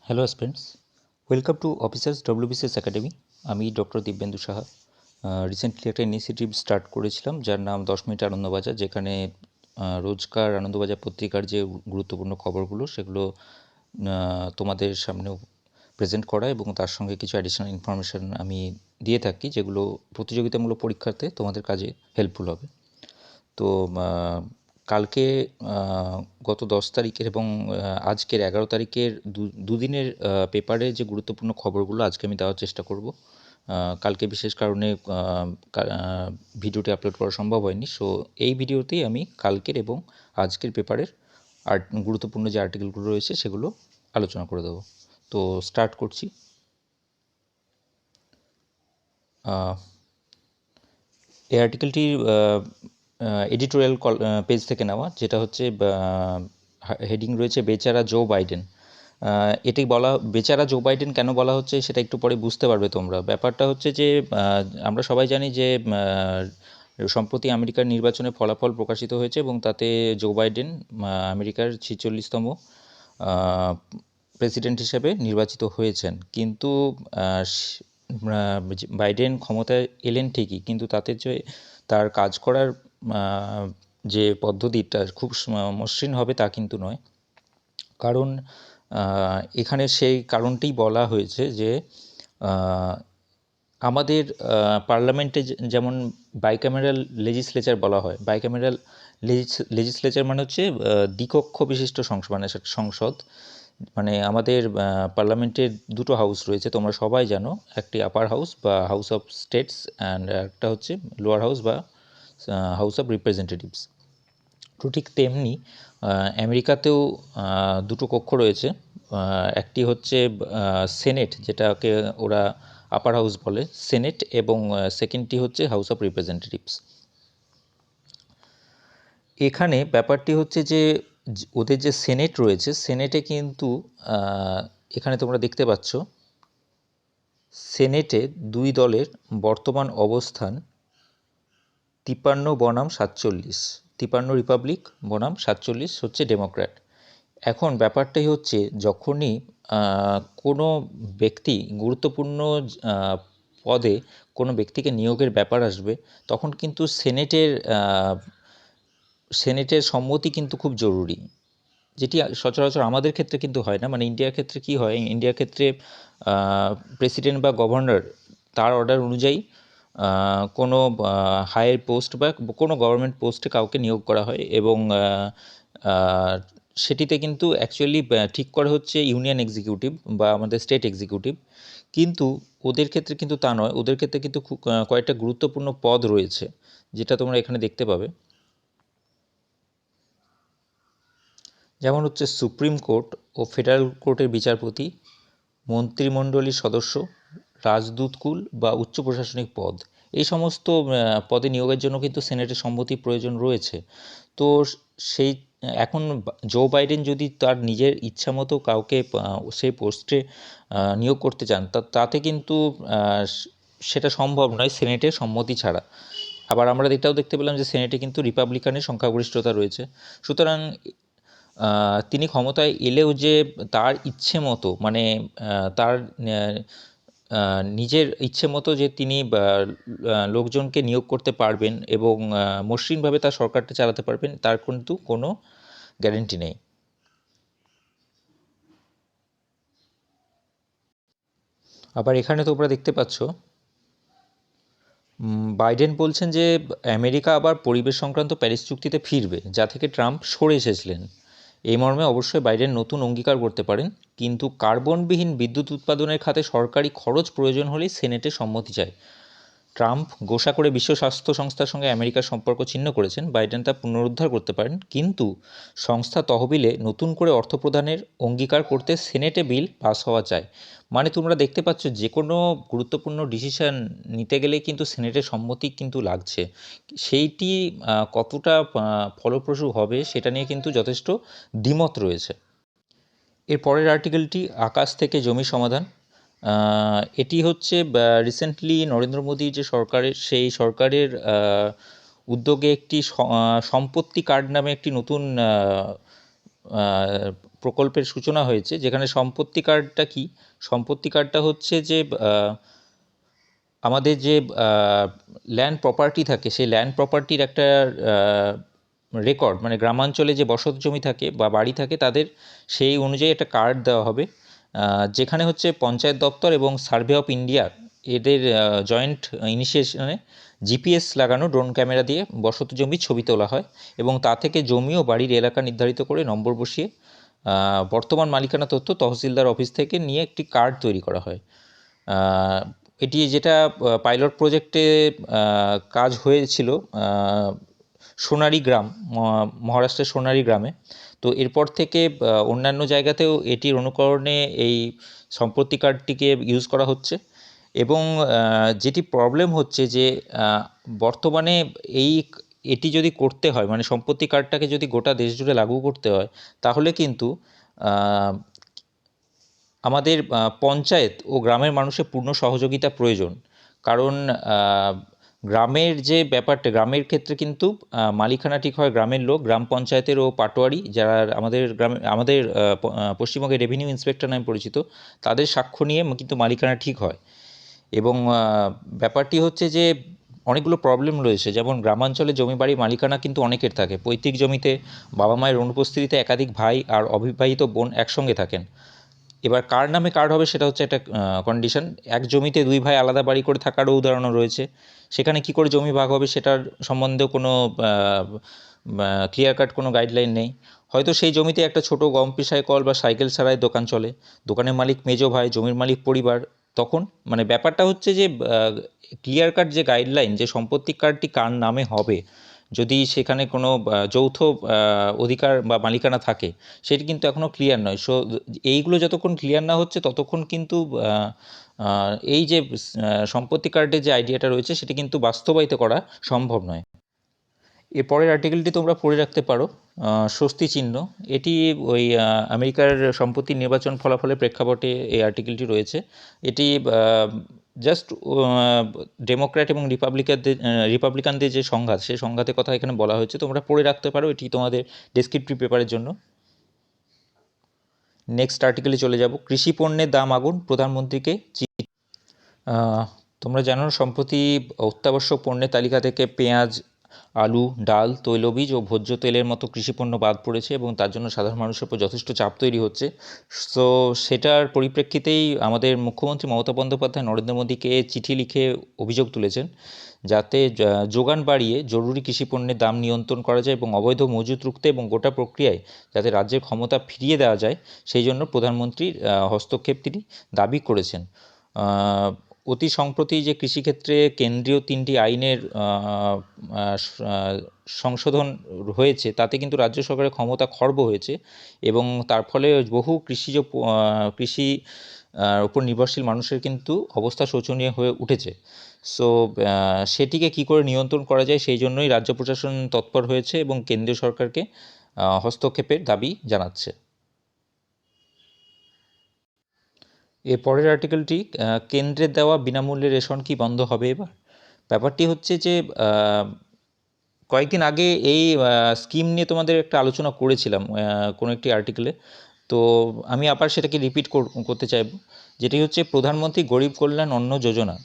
Hello students, welcome to officers WBCS academy. আমি doctor Dibyendu Saha. Recently একটা initiative start করেছিলাম যার নাম 10 মিনিট আনন্দবাজার, যেখানে রোজকার আনন্দবাজার পত্রিকার যে গুরুত্বপূর্ণ খবরগুলো সেগুলো তোমাদের সামনেও প্রেজেন্ট করা এবং তার সঙ্গে কিছু অ্যাডিশনাল ইনফরমেশান আমি দিয়ে থাকি, যেগুলো প্রতিযোগিতামূলক পরীক্ষাতে তোমাদের কাজে হেল্পফুল হবে। তো কালকে গত 10 তারিখের এবং আজকের 11 তারিখের দুদিনের পেপারে যে গুরুত্বপূর্ণ খবরগুলো আজকে আমি দেওয়ার চেষ্টা করব। কালকে বিশেষ কারণে ভিডিওটি আপলোড করা সম্ভব হয়নি, সো এই ভিডিওতেই আমি কালকের এবং আজকের পেপারের গুরুত্বপূর্ণ যে আর্টিকেলগুলো রয়েছে সেগুলো আলোচনা করে দেবো। তো স্টার্ট করছি। এই আর্টিকেলটির এডিটোরিয়াল পেজ থেকে নেওয়া, যেটা হচ্ছে হেডিং রয়েছে বেচারা জো বাইডেন। এটি বলা, বেচারা জো বাইডেন কেন বলা হচ্ছে সেটা একটু পরে বুঝতে পারবে তোমরা। ব্যাপারটা হচ্ছে যে আমরা সবাই জানি যে সম্প্রতি আমেরিকার নির্বাচনে ফলাফল প্রকাশিত হয়েছে এবং তাতে জো বাইডেন আমেরিকার 46তম প্রেসিডেন্ট হিসেবে নির্বাচিত হয়েছেন। কিন্তু বাইডেন ক্ষমতায় এলেন ঠিকই, কিন্তু তাতে যে তার কাজ করার যে পদ্ধতিটা খুব মসৃণ হবে তা কিন্তু নয়। কারণ এখানে সেই কারণটি বলা হয়েছে যে আমাদের পার্লামেন্টে যেমন বাইক্যামেরাল লেজিসলেচার বলা হয়। বাইক্যামেরাল লেজিসলেচার মানে হচ্ছে দ্বিকক্ষ বিশিষ্ট সংসদ। মানে আমাদের পার্লামেন্টের দুটো হাউস রয়েছে, তোমরা সবাই জানো। একটি আপার হাউস বা হাউস অফ স্টেটস অ্যান্ড একটা হচ্ছে লোয়ার হাউস বা হাউস অফ রিপ্রেজেন্টেটিভস। তো ঠিক তেমনি আমেরিকাতেও দুটো কক্ষ রয়েছে। একটি হচ্ছে সেনেট, যেটাকে ওরা আপার হাউস বলে, সেনেট, এবং সেকেন্ডটি হচ্ছে হাউস অফ রিপ্রেজেন্টেটিভস। এখানে ব্যাপারটি হচ্ছে যে ওদের যে সেনেট রয়েছে, সেনেটে কিন্তু এখানে তোমরা দেখতে পাচ্ছ সেনেটে দুই দলের বর্তমান অবস্থান 53 বনাম 47। 53 রিপাবলিক বনাম 47 হচ্ছে ডেমোক্র্যাট। এখন ব্যাপারটাই হচ্ছে যখনই কোনো ব্যক্তি গুরুত্বপূর্ণ পদে কোনো ব্যক্তিকে নিয়োগের ব্যাপার আসবে, তখন কিন্তু সেনেটের সম্মতি কিন্তু খুব জরুরি, যেটি সচরাচর আমাদের ক্ষেত্রে কিন্তু হয় না। মানে ইন্ডিয়ার ক্ষেত্রে কি হয়, ইন্ডিয়ার ক্ষেত্রে প্রেসিডেন্ট বা গভর্নর তার অর্ডার অনুযায়ী কোনো হায়ার পোস্ট বা কোনো গভর্নমেন্ট পোস্টে কাউকে নিয়োগ করা হয় এবং সেটিতে কিন্তু অ্যাকচুয়ালি ঠিক করে হচ্ছে ইউনিয়ন এক্সিকিউটিভ বা আমাদের স্টেট এক্সিকিউটিভ। কিন্তু ওদের ক্ষেত্রে কিন্তু তা নয়। ওদের ক্ষেত্রে কিন্তু কয়েকটা গুরুত্বপূর্ণ পদ রয়েছে, যেটা তোমরা এখানে দেখতে পাবে। যেমন হচ্ছে সুপ্রিম কোর্ট ও ফেডারেল কোর্টের বিচারপতি, মন্ত্রিমণ্ডলীর সদস্য, রাজদূতকুল বা উচ্চ প্রশাসনিক পদ। এই সমস্ত পদে নিয়োগের জন্য কিন্তু সেনেটের সম্মতির প্রয়োজন রয়েছে। তো সেই এখন জো বাইডেন যদি তার নিজের ইচ্ছা মতো কাউকে সেই পোস্টে নিয়োগ করতে চান, তাতে কিন্তু সেটা সম্ভব নয় সেনেটের সম্মতি ছাড়া। আবার আমরা এটাও দেখতে পেলাম যে সেনেটে কিন্তু রিপাবলিকানের সংখ্যাগরিষ্ঠতা রয়েছে। সুতরাং তিনি ক্ষমতায় এলেও যে তার ইচ্ছে মতো, মানে তার নিজের ইচ্ছে মতো যে তিনি লোকজনকে নিয়োগ করতে পারবেন এবং মসৃণভাবে তার সরকারটা চালাতে পারবেন, তার কিন্তু কোনো গ্যারেন্টি নেই। আবার এখানে তোমরা দেখতে পাচ্ছ বাইডেন বলছেন যে আমেরিকা আবার পরিবেশ সংক্রান্ত প্যারিস চুক্তিতে ফিরবে, যা থেকে ট্রাম্প সরে এসেছিলেন। এই মর্মে অবশ্যই বাইডেন নতুন অঙ্গীকার করতে পারেন, কিন্তু কার্বনবিহীন বিদ্যুৎ উৎপাদনের খাতে সরকারি খরচ প্রয়োজন হলেই সেনেটের সম্মতি চায়। ট্রাম্প গোসা করে বিশ্ব স্বাস্থ্য সংস্থার সঙ্গে আমেরিকার সম্পর্ক ছিন্ন করেছেন। বাইডেন তা পুনরুদ্ধার করতে পারেন, কিন্তু সংস্থা তহবিলে নতুন করে অর্থ প্রদানের অঙ্গীকার করতে সেনেটে বিল পাস হওয়া চাই। মানে তোমরা দেখতে পাচ্ছ যে কোনো গুরুত্বপূর্ণ ডিসিশন নিতে গেলেই কিন্তু সেনেটের সম্মতি কিন্তু লাগছে। সেইটি কতটা ফলপ্রসূ হবে সেটা নিয়ে কিন্তু যথেষ্ট দ্বিমত রয়েছে। এর পরের আর্টিকেলটি আকাশ থেকে জমি সমাধান। এটি হচ্ছে রিসেন্টলি নরেন্দ্র মোদী যে সরকারের, সেই সরকারের উদ্যোগে একটি সম্পত্তি কার্ড নামে একটি নতুন প্রকল্পের সূচনা হয়েছে, যেখানে সম্পত্তি কার্ডটা কি, সম্পত্তি কার্ডটা হচ্ছে যে আমাদের যে ল্যান্ড প্রপার্টি থাকে সেই ল্যান্ড প্রপার্টির একটা রেকর্ড, মানে গ্রামাঞ্চলে যে বসত জমি থাকে বা বাড়ি থাকে তাদের সেই অনুযায়ী একটা কার্ড দেওয়া হবে, যেখানে হচ্ছে পঞ্চায়েত দপ্তর এবং সার্ভে অফ ইন্ডিয়া এদের জয়েন্ট ইনিশিয়েশনে জিপিএস লাগানো ড্রোন ক্যামেরা দিয়ে বসত জমির ছবি তোলা হয় এবং তা থেকে জমি ও বাড়ির এলাকা নির্ধারিত করে নম্বর বসিয়ে বর্তমান মালিকানা তথ্য তহসিলদার অফিস থেকে নিয়ে একটি কার্ড তৈরি করা হয়। এটি যেটা পাইলট প্রজেক্টে কাজ হয়েছিল সোনারি গ্রাম, মহারাষ্ট্রের সোনারি গ্রামে, তো এরপর থেকে অন্যান্য জায়গাতেও এটির অনুকরণে এই সম্পত্তি কার্ডটিকে ইউজ করা হচ্ছে। এবং যেটি প্রবলেম হচ্ছে যে বর্তমানে এটি যদি করতে হয়, মানে সম্পত্তি কার্ডটাকে যদি গোটা দেশ জুড়ে লাগু করতে হয়, তাহলে কিন্তু আমাদের পঞ্চায়েত ও গ্রামের মানুষের পূর্ণ সহযোগিতা প্রয়োজন। কারণ গ্রামের যে ব্যাপারটা, গ্রামের ক্ষেত্রে কিন্তু মালিকানা ঠিক হয় গ্রামের লোক, গ্রাম পঞ্চায়েতের ও পাটোয়ারি, যারা আমাদের পশ্চিমবঙ্গে রেভিনিউ ইন্সপেক্টর নামে পরিচিত, তাদের সাক্ষ্য নিয়ে কিন্তু মালিকানা ঠিক হয়। এবং ব্যাপারটি হচ্ছে যে অনেকগুলো প্রবলেম রয়েছে, যেমন গ্রামাঞ্চলে জমি বাড়ি মালিকানা কিন্তু অনেকের থাকে। পৈতৃক জমিতে বাবা মায়ের অনুপস্থিতিতে একাধিক ভাই আর অবিবাহিত বোন একসঙ্গে থাকেন। এবার কার নামে কার্ড হবে সেটা হচ্ছে একটা কন্ডিশন। এক জমিতে দুই ভাই আলাদা বাড়ি করে থাকারও উদাহরণও রয়েছে। সেখানে কি করে জমি ভাগ হবে সেটার সম্বন্ধেও কোনো ক্লিয়ার কাট কোনো গাইডলাইন নেই। হয়তো সেই জমিতে একটা ছোটো গম পিসাই কল বা সাইকেল সারাই দোকান চলে, দোকানের মালিক মেজো ভাই, জমির মালিক পরিবার। তখন মানে ব্যাপারটা হচ্ছে যে ক্লিয়ার কাট যে গাইডলাইন, যে সম্পত্তি কার্ডটি কার নামে হবে, যদি সেখানে কোনো যৌথ অধিকার বা মালিকানা থাকে, সেটি কিন্তু এখনও ক্লিয়ার নয়। সো এইগুলো যতক্ষণ ক্লিয়ার না হচ্ছে ততক্ষণ কিন্তু এই যে সম্পত্তি কার্ডের যে আইডিয়াটা রয়েছে সেটি কিন্তু বাস্তবায়িত করা সম্ভব নয়। এরপরের আর্টিকেলটি তোমরা পড়ে রাখতে পারো, স্বস্তি চিহ্ন। এটি ওই আমেরিকার সম্প্রতি নির্বাচন ফলাফলের প্রেক্ষাপটে এই আর্টিকেলটি রয়েছে। এটি জাস্ট ডেমোক্র্যাট এবং রিপাবলিকানদের যে সংঘাত, সেই সংঘাতের কথা এখানে বলা হয়েছে, তোমরা পড়ে রাখতে পারো, এটি তোমাদের ডেসক্রিপটিভ পেপারের জন্য। নেক্সট আর্টিকেলে চলে যাব, কৃষি পণ্যের দাম আগুন, প্রধানমন্ত্রীকে চিঠি। তোমরা জানো সম্প্রতি অত্যাবশ্যক পণ্যের তালিকা থেকে পেঁয়াজ, আলু, ডাল, তৈলবীজ ও ভোজ্য তেলের মতো কৃষিপণ্য বাদ পড়েছে এবং তার জন্য সাধারণ মানুষের উপর যথেষ্ট চাপ তৈরি হচ্ছে। সো সেটার পরিপ্রেক্ষিতেই আমাদের মুখ্যমন্ত্রী মমতা বন্দ্যোপাধ্যায় নরেন্দ্র মোদীকে চিঠি লিখে অভিযোগ তুলেছেন, যাতে যোগান বাড়িয়ে জরুরি কৃষিপণ্যের দাম নিয়ন্ত্রণ করা যায় এবং অবৈধ মজুত রুখতে এবং গোটা প্রক্রিয়ায় যাতে রাজ্যের ক্ষমতা ফিরিয়ে দেওয়া যায়, সেই জন্য প্রধানমন্ত্রীর হস্তক্ষেপ তিনি দাবি করেছেন। অতি সম্প্রতি যে কৃষিক্ষেত্রে কেন্দ্রীয় 3টি আইনের সংশোধন হয়েছে, তাতে কিন্তু রাজ্য সরকারের ক্ষমতা খর্ব হয়েছে এবং তার ফলে বহু কৃষি উপর নির্ভরশীল মানুষের কিন্তু অবস্থা শোচনীয় হয়ে উঠেছে। সো সেটিকে কী করে নিয়ন্ত্রণ করা যায়, সেই জন্যই রাজ্য প্রশাসন তৎপর হয়েছে এবং কেন্দ্রীয় সরকারকে হস্তক্ষেপের দাবি জানাচ্ছে। এর পরের আর্টিকেলটি, কেন্দ্রের দেওয়া বিনামূল্যে রেশন কি বন্ধ হবে এবার? ব্যাপারটি হচ্ছে যে কয়েকদিন আগে এই স্কিম নিয়ে তোমাদের একটা আলোচনা করেছিলাম কোনো একটি আর্টিকেলে, তো আমি আবার সেটাকে রিপিট করতে চাইব। যেটি হচ্ছে প্রধানমন্ত্রী গরিব কল্যাণ অন্ন যোজনা,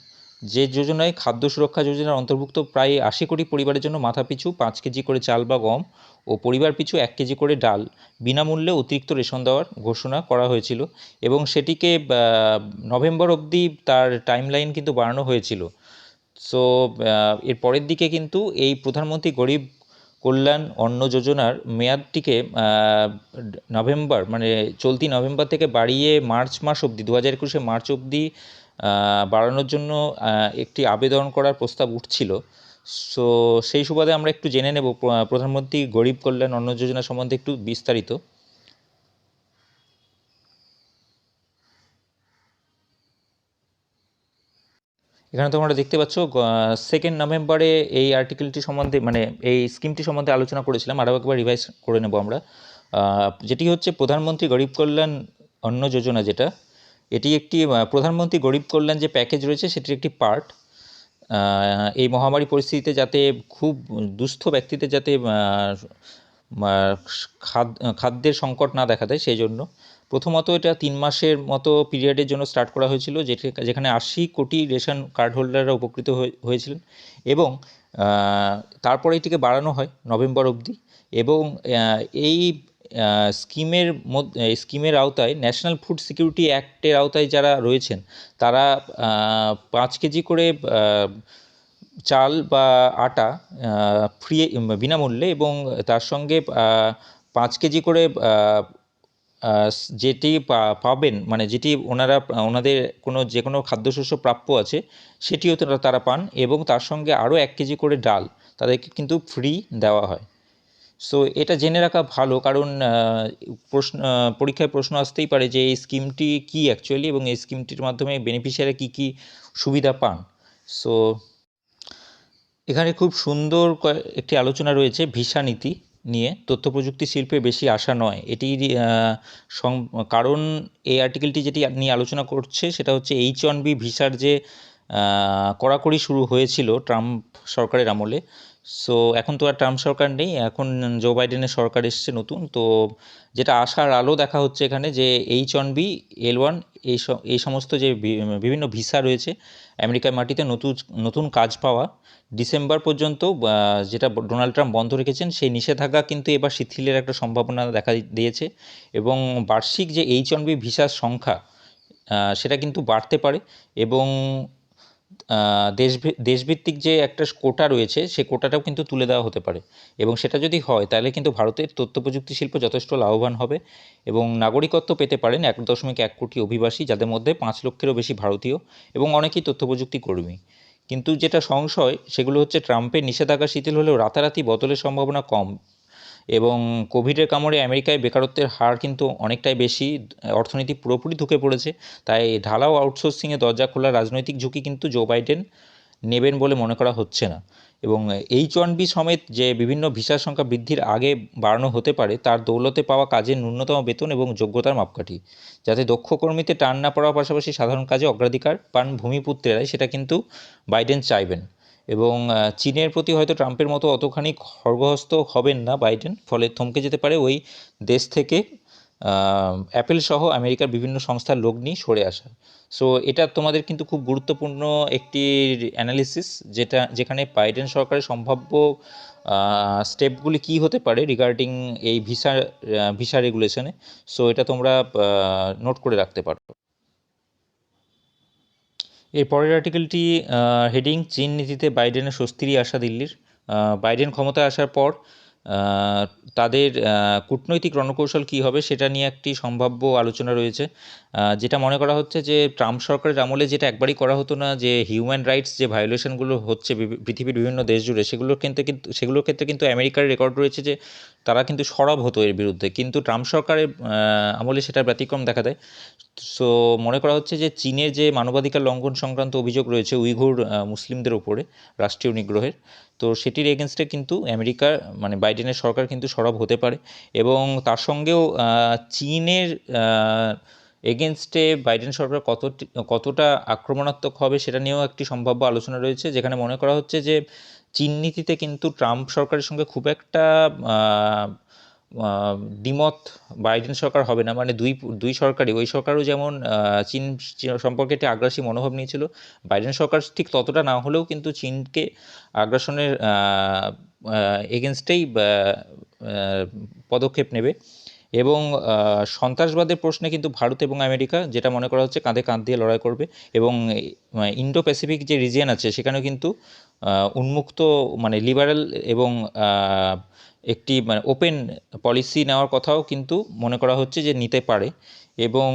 যে যোজনায় খাদ্য সুরক্ষা যোজনার অন্তর্ভুক্ত প্রায় 80 কোটি পরিবারের জন্য মাথাপিছু 5 কেজি করে চাল বা গম ও পরিবার পিছু 1 কেজি করে ডাল বিনামূল্যে অতিরিক্ত রেশন দেওয়ার ঘোষণা করা হয়েছিল এবং সেটিকে নভেম্বর অবধি তার টাইমলাইন কিন্তু বাড়ানো হয়েছিল। সো এর পরের দিকে কিন্তু এই প্রধানমন্ত্রী গরিব কল্যাণ অন্ন যোজনার মেয়াদটিকে নভেম্বর, মানে চলতি নভেম্বর থেকে বাড়িয়ে মার্চ মাস অবধি, 2021 মার্চ অবধি বাড়ানোর জন্য একটি আবেদন করার প্রস্তাব উঠছিল। সো সেই সুবাদে আমরা একটু জেনে নেব প্রধানমন্ত্রী গরিব কল্যাণ অন্ন যোজনা সম্বন্ধে একটু বিস্তারিত। এখানে তোমরা দেখতে পাচ্ছ 2 নভেম্বরে এই আর্টিকেলটি সম্বন্ধে, মানে এই স্কিমটি সম্বন্ধে আলোচনা করেছিলাম, আরও একবার রিভাইজ করে নেব আমরা। যেটি হচ্ছে প্রধানমন্ত্রী গরিব কল্যাণ অন্ন যোজনা, যেটা এটি একটি প্রধানমন্ত্রী গরিব কল্যাণ যে প্যাকেজ রয়েছে সেটির একটি পার্ট। এই মহামারী পরিস্থিতিতে যাতে খুব দুস্থ ব্যক্তিদের যাতে খাদ্যের সংকট না দেখা দেয় সেই জন্য। প্রথমত এটা 3 মাসের মতো পিরিয়ডের জন্য স্টার্ট করা হয়েছিল, যেখানে 80 কোটি রেশন কার্ড হোল্ডাররা উপকৃত হয়েছিলেন, এবং তারপরে এটিকে বাড়ানো হয় নভেম্বর অবধি। এবং এই স্কিমের আওতায় ন্যাশনাল ফুড সিকিউরিটি অ্যাক্টের আওতায় যারা রয়েছেন তারা 5 কেজি করে চাল বা আটা ফ্রি, বিনামূল্যে, এবং তার সঙ্গে 5 কেজি করে যেটি পাবেন, মানে যেটি ওনাদের যে কোনো খাদ্যশস্য প্রাপ্য আছে সেটিও তারা পান, এবং তার সঙ্গে আরও 1 কেজি করে ডাল তাদেরকে কিন্তু ফ্রি দেওয়া হয়। সো এটা জেনে রাখা ভালো, কারণ পরীক্ষায় প্রশ্ন আসতেই পারে যে এই স্কিমটি কী অ্যাকচুয়ালি, এবং এই স্কিমটির মাধ্যমে বেনিফিশিয়ারি কী কী সুবিধা পান। সো এখানে খুব সুন্দর একটি আলোচনা রয়েছে ভিসা নীতি নিয়ে। তথ্য প্রযুক্তি শিল্পে বেশি আশা নয়, এটির কারণ এই আর্টিকেলটি যেটি নিয়ে আলোচনা করছে সেটা হচ্ছে H1B ভিসার যে কড়াকড়ি শুরু হয়েছিল ট্রাম্প সরকারের আমলে। সো এখন তো আর ট্রাম্প সরকার নেই, এখন জো বাইডেনের সরকার এসছে নতুন। তো যেটা আশার আলো দেখা হচ্ছে এখানে, যে H1B L1 এই সমস্ত যে বিভিন্ন ভিসা রয়েছে আমেরিকার মাটিতে নতুন কাজ পাওয়া, ডিসেম্বর পর্যন্ত যেটা ডোনাল্ড ট্রাম্প বন্ধ রেখেছেন সেই নিষেধাজ্ঞা কিন্তু এবার শিথিলের একটা সম্ভাবনা দেখা দিয়েছে, এবং বার্ষিক যে H1B ভিসার সংখ্যা সেটা কিন্তু বাড়তে পারে, এবং দেশভিত্তিক যে একটা কোটা রয়েছে সেই কোটাটাও কিন্তু তুলে দেওয়া হতে পারে। এবং সেটা যদি হয় তাহলে কিন্তু ভারতের তথ্য প্রযুক্তি শিল্প যথেষ্ট লাভবান হবে, এবং নাগরিকত্ব পেতে পারেন 1.1 কোটি অভিবাসী, যাদের মধ্যে 5 লক্ষেরও বেশি ভারতীয় এবং অনেকেই তথ্য প্রযুক্তি কর্মী। কিন্তু যেটা সংশয় সেগুলো হচ্ছে ট্রাম্পের নিষেধাজ্ঞা শিথিল হলেও রাতারাতি বদলের সম্ভাবনা কম, এবং কোভিডের কামড়ে আমেরিকায় বেকারত্বের হার কিন্তু অনেকটাই বেশি, অর্থনীতি পুরোপুরি ঢুকে পড়েছে। তাই ঢালাও আউটসোর্সিংয়ে দরজা খোলার রাজনৈতিক ঝুঁকি কিন্তু জো বাইডেন নেবেন বলে মনে করা হচ্ছে না। এবং H1B সমেত যে বিভিন্ন ভিসার সংখ্যা বৃদ্ধির আগে বাড়ানো হতে পারে তার দৌলতে পাওয়া কাজের ন্যূনতম বেতন এবং যোগ্যতার মাপকাঠি, যাতে দক্ষ কর্মীতে টান না পড়ার পাশাপাশি সাধারণ কাজে অগ্রাধিকার পান ভূমিপুত্রেরাই, সেটা কিন্তু বাইডেন চাইবেন। এবং চীনের প্রতি হয়তো ট্রাম্পের মতো অতখানি খর্গহস্ত হবেন না বাইডেন, ফলে থমকে যেতে পারে ওই দেশ থেকে অ্যাপেল সহ আমেরিকার বিভিন্ন সংস্থার লোক নিয়ে সরে আসা। সো এটা তোমাদের কিন্তু খুব গুরুত্বপূর্ণ একটি অ্যানালিসিস, যেখানে বাইডেন সরকারের সম্ভাব্য স্টেপগুলি কী হতে পারে রিগার্ডিং এই ভিসা রেগুলেশনে। সো এটা তোমরা নোট করে রাখতে পারো। এর পরের আর্টিকেলটি হেডিং চীন নীতিতে বাইডেনের স্বস্তিরই আশা দিল্লির। বাইডেন ক্ষমতায় আসার পর তাদের কূটনৈতিক রণকৌশল কী হবে সেটা নিয়ে একটি সম্ভাব্য আলোচনা রয়েছে, যেটা মনে করা হচ্ছে যে ট্রাম্প সরকারের আমলে যেটা একবারই করা হতো না, যে হিউম্যান রাইটস যে ভায়োলেশনগুলো হচ্ছে পৃথিবীর বিভিন্ন দেশ জুড়ে, সেগুলোর ক্ষেত্রে কিন্তু আমেরিকার রেকর্ড রয়েছে যে তারা কিন্তু সরব হতো এর বিরুদ্ধে, কিন্তু ট্রাম্প সরকারের আমলে সেটা ব্যতিক্রম দেখা দেয়। সো মনে করা হচ্ছে যে চীনের যে মানবাধিকার লঙ্ঘন সংক্রান্ত অভিযোগ রয়েছে উইঘুর মুসলিমদের ওপরে রাষ্ট্রীয় নিগ্রহের, তো সেটির এগেনস্টে কিন্তু আমেরিকার মানে বাইডেনের সরকার কিন্তু সরব হতে পারে। এবং তার সঙ্গেও চীনের এগেনস্টে বাইডেন সরকার কতটা আক্রমণাত্মক হবে সেটা নিয়েও একটি সম্ভাব্য আলোচনা রয়েছে, যেখানে মনে করা হচ্ছে যে চীন নীতিতে কিন্তু ট্রাম্প সরকারের সঙ্গে খুব একটা দ্বিমত বাইডেন সরকার হবে না। মানে দুই সরকারই, ওই সরকারও যেমন চীন সম্পর্কে একটি আগ্রাসী মনোভাব নিয়েছিল, বাইডেন সরকার ঠিক ততটা না হলেও কিন্তু চীনকে আগ্রাসনের এগেনস্টেই পদক্ষেপ নেবে। এবং সন্ত্রাসবাদের প্রশ্নে কিন্তু ভারত এবং আমেরিকা, যেটা মনে করা হচ্ছে, কাঁধে কাঁধ দিয়ে লড়াই করবে। এবং ইন্ডো প্যাসিফিক যে রিজিয়ন আছে সেখানেও কিন্তু উন্মুক্ত মানে লিবারেল এবং একটি মানে ওপেন পলিসি নেওয়ার কথাও কিন্তু মনে করা হচ্ছে যে নিতে পারে। এবং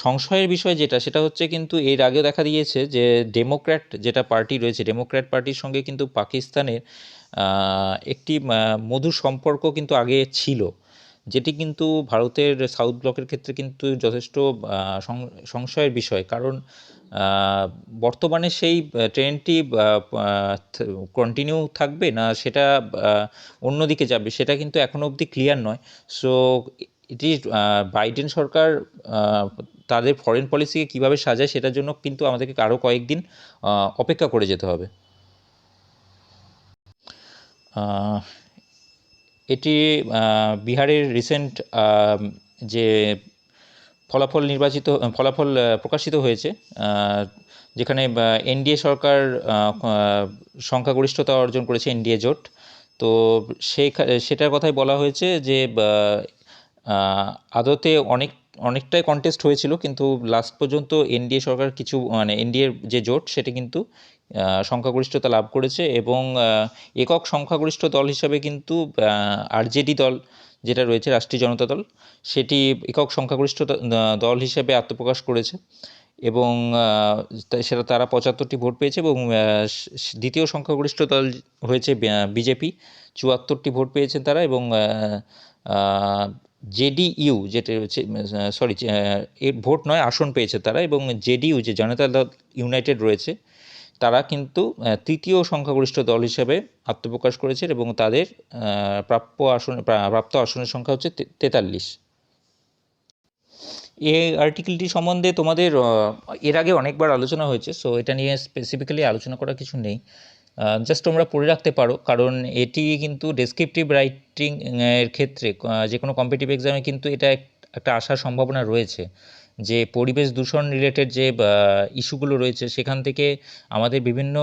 সংশয়ের বিষয় সেটা হচ্ছে কিন্তু এর আগেও দেখা দিয়েছে যে ডেমোক্র্যাট যেটা পার্টি রয়েছে, ডেমোক্র্যাট পার্টির সঙ্গে কিন্তু পাকিস্তানের একটি মধুর সম্পর্ক কিন্তু আগে ছিল, যেটি কিন্তু ভারতের সাউথ ব্লকের ক্ষেত্রে কিন্তু যথেষ্ট সংশয়ের বিষয়। কারণ বর্তমানে সেই ট্রেনটি কন্টিনিউ থাকবে না সেটা অন্যদিকে যাবে সেটা কিন্তু এখনও অবধি ক্লিয়ার নয়। সো এটি বাইডেন সরকার তাদের ফরেন পলিসিকে কীভাবে সাজায় সেটার জন্য কিন্তু আমাদেরকে আরও কয়েকদিন অপেক্ষা করে যেতে হবে। আহ, এটি বিহারের রিসেন্ট যে ফলাফল প্রকাশিত হয়েছে, যেখানে এনডিএ সরকার সংখ্যাগরিষ্ঠতা অর্জন করেছে, এনডিএ জোট। তো সেটার কথাই বলা হয়েছে যে আদতে অনেকটাই কন্টেস্ট হয়েছিল, কিন্তু লাস্ট পর্যন্ত এনডিএ সরকার কিছু মানে এনডিএর যে জোট সেটা কিন্তু সংখ্যাগরিষ্ঠতা লাভ করেছে, এবং একক সংখ্যাগরিষ্ঠ দল হিসাবে কিন্তু আরজেডি দল যেটা রয়েছে, রাষ্ট্রীয় জনতা দল, সেটি একক সংখ্যাগরিষ্ঠ দল হিসেবে আত্মপ্রকাশ করেছে, এবং সেটা তারা 75টি ভোট পেয়েছে, এবং দ্বিতীয় সংখ্যাগরিষ্ঠ দল হয়েছে বিজেপি, 74টি ভোট পেয়েছেন তারা, এবং জেডিইউ যেটা হচ্ছে সরি এর ভোট নয়, আসন পেয়েছে তারা, এবং জেডিইউ যে জনতা দল ইউনাইটেড রয়েছে তারা কিন্তু তৃতীয় সংখ্যাগরিষ্ঠ দল হিসেবে আত্মপ্রকাশ করেছে, এবং তাদের প্রাপ্ত আসনের সংখ্যা হচ্ছে 43। এই আর্টিকেলটি সম্বন্ধে তোমাদের এর আগে অনেকবার আলোচনা হয়েছে, সো এটা নিয়ে স্পেসিফিক্যালি আলোচনা করা কিছু নেই, জাস্ট তোমরা পড়ে রাখতে পারো, কারণ এটি কিন্তু ডেসক্রিপটিভ রাইটিং এর ক্ষেত্রে যে কোনো কম্পিটিটিভ এক্সামে কিন্তু এটা একটা আসার সম্ভাবনা রয়েছে, যে পরিবেশ দূষণ রিলেটেড যে ইস্যুগুলো রয়েছে সেখান থেকে আমাদের বিভিন্ন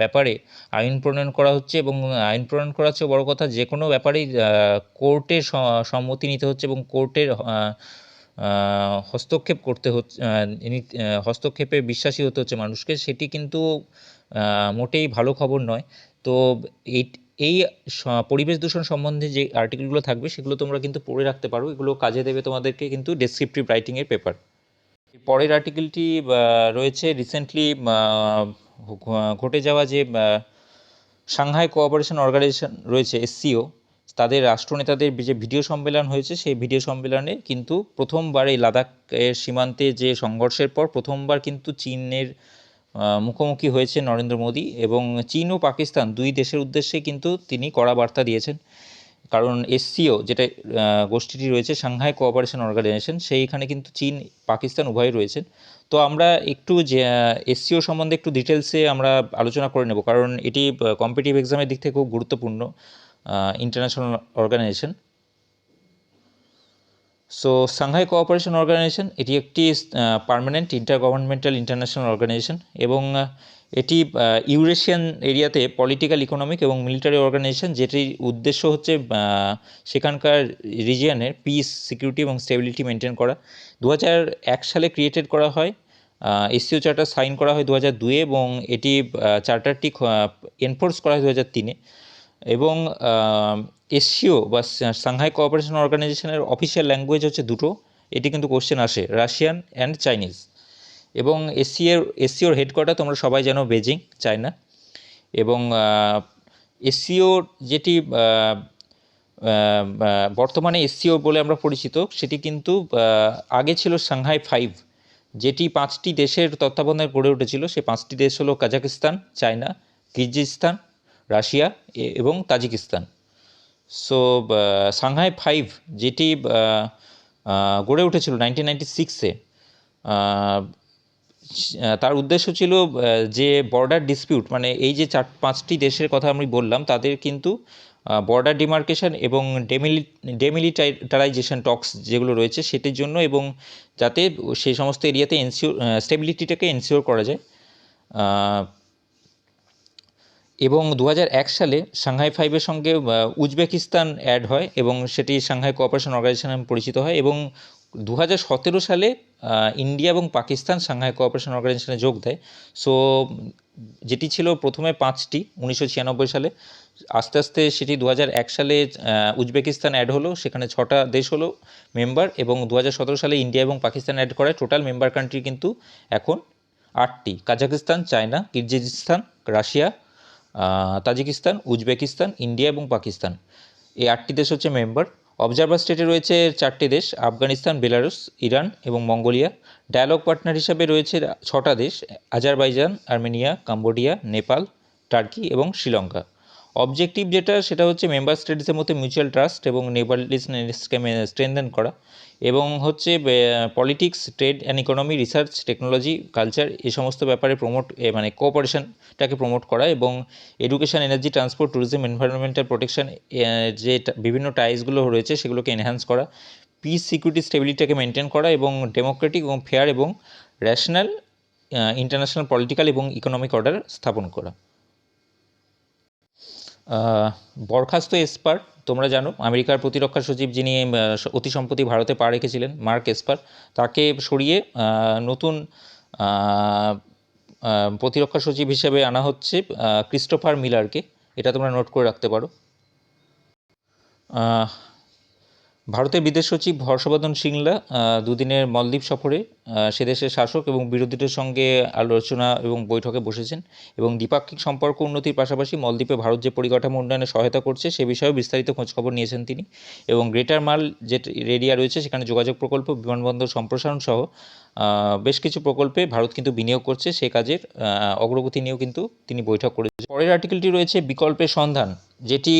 ব্যাপারে আইন প্রণয়ন করা হচ্ছে, এবং আইন প্রণয়ন করা হচ্ছে বড় কথা, যে কোনো ব্যাপারেই কোর্টের সম্মতি নিতে হচ্ছে, এবং কোর্টের হস্তক্ষেপ করতে হচ্ছে, হস্তক্ষেপে বিশ্বাসী হতে হচ্ছে মানুষকে, সেটি কিন্তু মোটেই ভালো খবর নয়। তো এই পরিবেশ দূষণ সম্বন্ধে যে আর্টিকেলগুলো থাকবে সেগুলো তোমরা কিন্তু পড়ে রাখতে পারো, এগুলো কাজে দেবে তোমাদেরকে কিন্তু ডেসক্রিপটিভ রাইটিংয়ের পেপার। পরের আর্টিকেলটি রয়েছে রিসেন্টলি ঘটে যাওয়া যে সাংহাই কোঅপারেশন অর্গানাইজেশন রয়েছে, এসসিও, তাদের রাষ্ট্রনেতাদের যে ভিডিও সম্মেলন হয়েছে, সেই ভিডিও সম্মেলনে কিন্তু প্রথমবার এই লাদাখের সীমান্তে যে সংঘর্ষের পর প্রথমবার কিন্তু চীনের মুখোমুখি হয়েছে নরেন্দ্র মোদী, এবং চীন ও পাকিস্তান দুই দেশের উদ্দেশ্যে কিন্তু তিনি কড়া বার্তা দিয়েছেন, কারণ এসসিও যেটা গোষ্ঠীটি রয়েছে, সাংহাই কোঅপারেশন অর্গানাইজেশন, সেইখানে কিন্তু চীন পাকিস্তান উভয়ই রয়েছেন। তো আমরা একটু যে এসসিও সম্বন্ধে একটু ডিটেলসে আমরা আলোচনা করে নেব, কারণ এটি কম্পিটিটিভ এক্সামের দিক থেকে খুব গুরুত্বপূর্ণ international organisation. So Shanghai cooperation organisation এটি একটি permanent intergovernmental international organisation, এবং এটি ইউরেশিয়ান এরিয়াতে পলিটিক্যাল, ইকোনমিক এবং মিলিটারি অর্গানাইজেশন, যেটির উদ্দেশ্য হচ্ছে সেখানকার রিজিয়নের পিস, সিকিউরিটি এবং স্টেবিলিটি মেনটেন করা। 2001 সালে ক্রিয়েটেড করা হয়, এসসিও চার্টার সাইন করা হয় 2002-এ, এবং এটি চার্টারটি এনফোর্স করা হয় 2003-এ, এবং এসসিও বা সাংহাই কোঅপারেশন অর্গানাইজেশনের অফিসিয়াল ল্যাঙ্গুয়েজ হচ্ছে দুটো, এটি কিন্তু কোশ্চেন আসে, রাশিয়ান অ্যান্ড চাইনিজ, এবং এসসিওর হেডকোয়ার্টার তোমরা সবাই জানো বেজিং, চায়না, এবং এসসিওর যেটি বর্তমানে এসসিও বলে আমরা পরিচিত, সেটি কিন্তু আগে ছিল সাংহাই 5, যেটি 5টি দেশের তত্ত্বাবধানে গড়ে উঠেছিল। সেই 5টি দেশ হলো কাজাকিস্তান, চায়না, কিরজিস্তান, রাশিয়া এবং তাজিকিস্তান। সো সাংহাই 5 যেটি গড়ে উঠেছিল 1996-এ, তার উদ্দেশ্য ছিল যে বর্ডার ডিসপিউট, মানে এই যে 4-5টি দেশের কথা আমি বললাম, তাদের কিন্তু বর্ডার ডিমার্কেশন এবং ডেমিলিটারাইজেশন টক্স যেগুলো রয়েছে সেটির জন্য, এবং যাতে সেই সমস্ত এরিয়াতে স্টেবিলিটিটাকে এনশিওর করা যায়। এবং 2001 সালে সাংহাই 5-এর সঙ্গে উজবেকিস্তান অ্যাড হয়, এবং সেটি সাংহাই কোঅপারেশন অর্গানাইজেশন নামে পরিচিত হয়, এবং 2017 সালে ইন্ডিয়া এবং পাকিস্তান সাংহাই কোঅপারেশন অর্গানাইজেশনে যোগ দেয়। সো যেটি ছিল প্রথমে 5টি 1996 সালে, আস্তে আস্তে সেটি 2001 সালে উজবেকিস্তান অ্যাড হলো, সেখানে 6টা দেশ হলো মেম্বার, এবং 2017 সালে ইন্ডিয়া এবং পাকিস্তান অ্যাড করায় টোটাল মেম্বার কান্ট্রি কিন্তু এখন 8টি, Kazakhstan, China, Kyrgyzstan, Russia, Tajikistan, Uzbekistan, India এবং পাকিস্তান, এই 8টি দেশ হচ্ছে মেম্বার। অবজারভার স্টেটে রয়েছে 4টি দেশ, আফগানিস্তান, বেলারুস, ইরান এবং মঙ্গোলিয়া। ডায়ালগ পার্টনার হিসাবে রয়েছে 6টা দেশ, Azerbaijan, Armenia, Cambodia, Nepal, turkey এবং শ্রীলঙ্কা। অবজেক্টিভ যেটা সেটা হচ্ছে মেম্বার স্টেটসের মধ্যে মিউচুয়াল ট্রাস্ট এবং নেবারলিসনেসকে স্ট্রেনথেন করা, এবং হচ্ছে politics, trade and economy, research, technology, culture এই সমস্ত ব্যাপারে মানে কোঅপারেশনটাকে প্রমোট করা, এবং education, energy, transport, tourism, environmental protection, যে বিভিন্ন টাইজগুলো রয়েছে সেগুলোকে এনহ্যান্স করা, পিস, সিকিউরিটি, স্টেবিলিটিকে মেনটেন করা, এবং ডেমোক্রেটিক এবং ফেয়ার এবং র্যাশনাল ইন্টারন্যাশনাল পলিটিক্যাল এবং ইকোনমিক অর্ডার স্থাপন করা। বরখাস্ত এসপার, তোমরা জানো আমেরিকার প্রতিরক্ষা সচিব যিনি অতি সম্প্রতি ভারতে পা রেখেছিলেন, মার্ক এসপার, তাকে সরিয়ে নতুন প্রতিরক্ষা সচিব হিসেবে আনা হচ্ছে ক্রিস্টোফার মিলারকে। এটা তোমরা নোট করে রাখতে পারো। ভারতের বিদেশ সচিব হর্ষবর্ধন শ্রিংলা দুদিনের মলদ্বীপ সফরে সে দেশের শাসক এবং বিরোধীদের সঙ্গে আলোচনা এবং বৈঠকে বসেছেন, এবং দ্বিপাক্ষিক সম্পর্ক উন্নতির পাশাপাশি মলদ্বীপে ভারত যে পরিকাঠামো উন্নয়নে সহায়তা করছে সে বিষয়েও বিস্তারিত খোঁজখবর নিয়েছেন তিনি। এবং গ্রেটার মাল যে এরিয়া রয়েছে সেখানে যোগাযোগ প্রকল্প, বিমানবন্দর সম্প্রসারণ সহ বেশ কিছু প্রকল্পে ভারত কিন্তু বিনিয়োগ করছে, সে কাজের অগ্রগতি নিয়েও কিন্তু তিনি বৈঠক করেছেন। পরের আর্টিকেলটি রয়েছে বিকল্পের সন্ধান, যেটি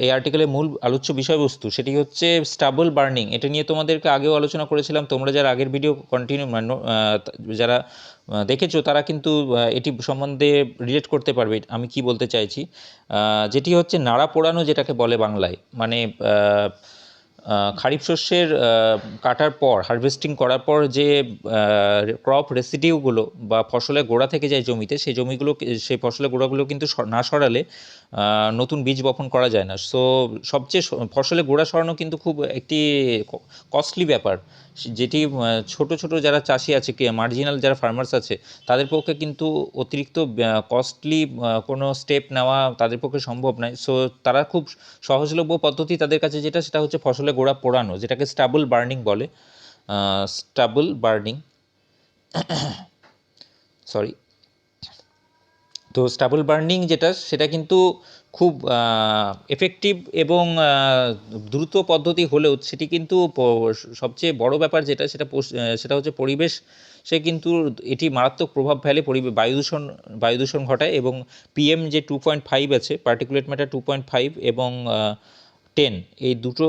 এই আর্টিকেলের মূল আলোচ্য বিষয়বস্তু সেটি হচ্ছে স্টাবল বার্নিং। এটা নিয়ে তোমাদেরকে আগেও আলোচনা করেছিলাম, তোমরা যারা আগের ভিডিও যারা দেখেছো তারা কিন্তু এটি সম্বন্ধে রিলেট করতে পারবে আমি কি বলতে চাইছি। যেটি হচ্ছে নাড়া পোড়ানো, যেটাকে বলে বাংলায়, মানে খারিফ শস্যের কাটার পর, হারভেস্টিং করার পর যে ক্রপ রেসিডিউগুলো বা ফসলের গোড়া থেকে যায় জমিতে, সেই ফসলের গোড়াগুলো কিন্তু না সরালে নতুন বীজ বপন করা যায় না। সো সবচেয়ে ফসলের গোড়া সরানো কিন্তু খুব একটি কস্টলি ব্যাপার, যেটি ছোট ছোট যারা চাষি আছে, মার্জিনাল যারা ফার্মার্স আছে, তাদের পক্ষে কিন্তু অতিরিক্ত কস্টলি কোনো স্টেপ নেওয়া তাদের পক্ষে সম্ভব নয়। সো তারা খুব সহজলভ্য পদ্ধতি তাদের কাছে যেটা, সেটা হচ্ছে ফসলের গোড়া পোড়ানো, যেটাকে স্টাবল বার্নিং বলে। স্টাবল বার্নিং সরি তো স্টাবল বার্নিং যেটা, সেটা কিন্তু খুব এফেক্টিভ এবং দ্রুত পদ্ধতি হলেও সেটি কিন্তু সবচেয়ে বড় ব্যাপার যেটা, সেটা হচ্ছে পরিবেশ। সে কিন্তু এটি মারাত্মক প্রভাব ফেলে, বায়ুদূষণ ঘটায়, এবং PM যে 2.5 আছে, পার্টিকুলেট ম্যাটার 2.5 এবং 10, এই দুটো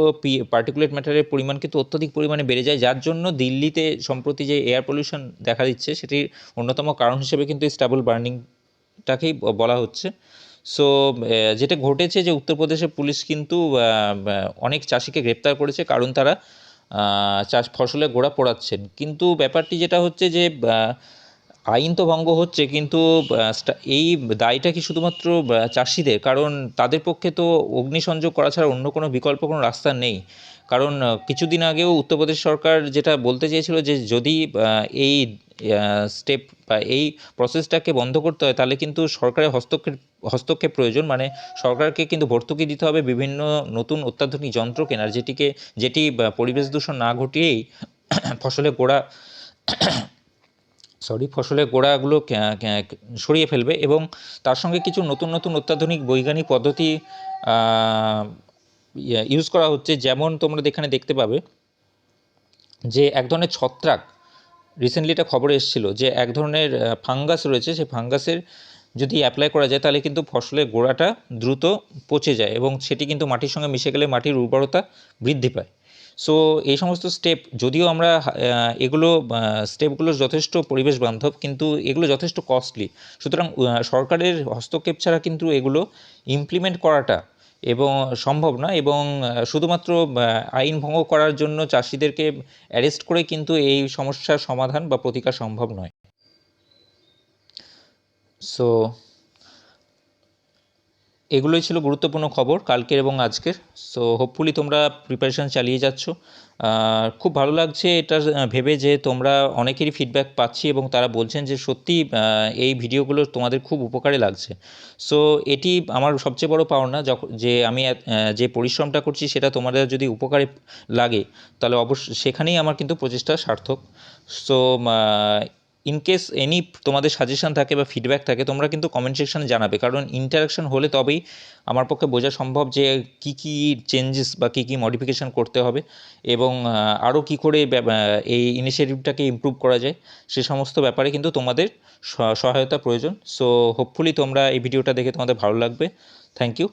পার্টিকুলেট ম্যাটারের পরিমাণ কিন্তু অত্যধিক পরিমাণে বেড়ে যায়, যার জন্য দিল্লিতে সম্প্রতি যে এয়ার পলিউশন দেখা দিচ্ছে সেটির অন্যতম কারণ হিসেবে কিন্তু স্টাবল বার্নিংটাকেই বলা হচ্ছে। সো যেটা ঘটেছে যে উত্তরপ্রদেশের পুলিশ কিন্তু অনেক চাষিকে গ্রেপ্তার করেছে, কারণ তারা ফসলের গোড়া পোড়াচ্ছেন। কিন্তু ব্যাপারটি যেটা হচ্ছে যে আইন তো ভঙ্গ হচ্ছে, কিন্তু এই দায়টা কি শুধুমাত্র চাষিদের? কারণ তাদের পক্ষে তো অগ্নিসংযোগ করা ছাড়া অন্য কোনো বিকল্প কোনো রাস্তা নেই। কারণ কিছুদিন আগেও উত্তরপ্রদেশ সরকার যেটা বলতে চেয়েছিল যে যদি এই স্টেপ বা এই প্রসেসটাকে বন্ধ করতে হয় তাহলে কিন্তু সরকারের হস্তক্ষেপ প্রয়োজন, মানে সরকারকে কিন্তু ভর্তুকি দিতে হবে বিভিন্ন নতুন অত্যাধুনিক যন্ত্র কেনার, যেটি পরিবেশ দূষণ না ঘটিয়েই ফসলের গোড়াগুলো সরিয়ে ফেলবে, এবং তার সঙ্গে কিছু নতুন নতুন অত্যাধুনিক বৈজ্ঞানিক পদ্ধতি ইউজ করা হচ্ছে। যেমন তোমরা এখানে দেখতে পাবে যে এক ধরনের ছত্রাক, রিসেন্টলি এটা খবরে এসেছিলো যে এক ধরনের ফাঙ্গাস রয়েছে, সেই ফাঙ্গাসের যদি অ্যাপ্লাই করা যায় তাহলে কিন্তু ফসলের গোড়াটা দ্রুত পচে যায়, এবং সেটি কিন্তু মাটির সঙ্গে মিশে গেলে মাটির উর্বরতা বৃদ্ধি পায়। সো এই সমস্ত স্টেপ, যদিও আমরা স্টেপগুলো যথেষ্ট পরিবেশ বান্ধব, কিন্তু এগুলো যথেষ্ট কস্টলি। সুতরাং সরকারের হস্তক্ষেপ ছাড়া কিন্তু এগুলো ইমপ্লিমেন্ট করাটা সম্ভব না, এবং শুধুমাত্র আইন ভঙ্গ করার জন্য চাষিদেরকে অ্যারেস্ট করে কিন্তু এই সমস্যার সমাধান বা প্রতিকার সম্ভব নয়। সো এগুলোই ছিল গুরুত্বপূর্ণ খবর কালকের এবং আজকের। সো হোপফুলি তোমরা প্রিপারেশান চালিয়ে যাচ্ছ। খুব ভালো লাগছে এটা ভেবে যে তোমরা অনেকেরই ফিডব্যাক পাচ্ছি, এবং তারা বলছেন যে সত্যি এই ভিডিওগুলো তোমাদের খুব উপকারে লাগছে। সো এটি আমার সবচেয়ে বড় পাওনা, যে আমি যে পরিশ্রমটা করছি সেটা তোমাদের যদি উপকারে লাগে তাহলে সেখানেই আমার কিন্তু প্রচেষ্টা সার্থক। সো ইনকেস তোমাদের সাজেশন থাকে বা ফিডব্যাক থাকে, তোমরা কিন্তু কমেন্ট সেকশানে জানাবে, কারণ ইন্টারাকশন হলে তবেই আমার পক্ষে বোঝা সম্ভব যে কী কী চেঞ্জেস বা কী কী মডিফিকেশান করতে হবে, এবং আরও কী করে এই ইনিশিয়েটিভটাকে ইমপ্রুভ করা যায়, সে সমস্ত ব্যাপারে কিন্তু তোমাদের সহায়তা প্রয়োজন। সো হোপফুলি তোমরা এই ভিডিওটা দেখে তোমাদের ভালো লাগবে। Thank you.